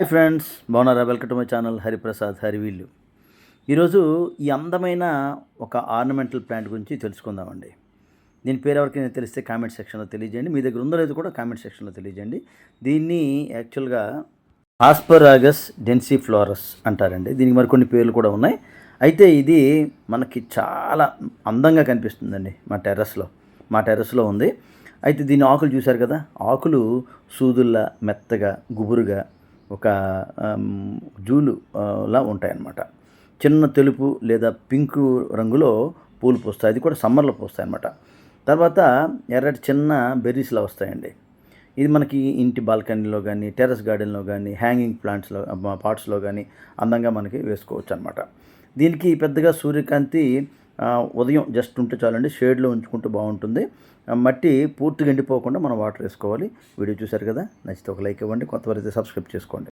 Hi friends, బాగున్నారా? Welcome to my channel Hariprasad హరివీళ్ళు. ఈరోజు ఈ అందమైన ఒక ఆర్నమెంటల్ ప్లాంట్ గురించి తెలుసుకుందామండి. దీని పేరు ఎవరికైనా తెలిస్తే కామెంట్ సెక్షన్లో తెలియజేయండి. మీ దగ్గర ఉందో లేదో కూడా కామెంట్ సెక్షన్లో తెలియజేయండి. దీన్ని యాక్చువల్గా ఆస్పరాగస్ డెన్సిఫ్లోరస్ అంటారండి. దీనికి మరికొన్ని పేర్లు కూడా ఉన్నాయి. అయితే ఇది మనకి చాలా అందంగా కనిపిస్తుందండి మా టెర్రస్లో ఉంది. అయితే దీని ఆకులు చూశారు కదా, ఆకులు సూదుల్లా మెత్తగా గుబురుగా ఒక లా ఉంటాయన్నమాట. చిన్న తెలుపు లేదా పింకు రంగులో పూలు పూస్తాయి. అది కూడా సమ్మర్లో పూస్తాయి అన్నమాట. తర్వాత ఎర్రటి చిన్న బెర్రీస్లా వస్తాయండి. ఇది మనకి ఇంటి బాల్కనీలో కానీ, టెర్రస్ గార్డెన్లో కానీ, హ్యాంగింగ్ ప్లాంట్స్లో పాట్స్లో కానీ అందంగా మనకి వేసుకోవచ్చు అనమాట. దీనికి పెద్దగా సూర్యకాంతి ఉదయం జస్ట్ ఉంటే చాలండి, షేడ్లో ఉంచుకుంటే బాగుంటుంది. మట్టి పూర్తిగా ఎండిపోకుండా మనం వాటర్ వేసుకోవాలి. వీడియో చూశారు కదా, నచ్చితే ఒక లైక్ ఇవ్వండి, కొత్తవారైతే సబ్స్క్రైబ్ చేసుకోండి.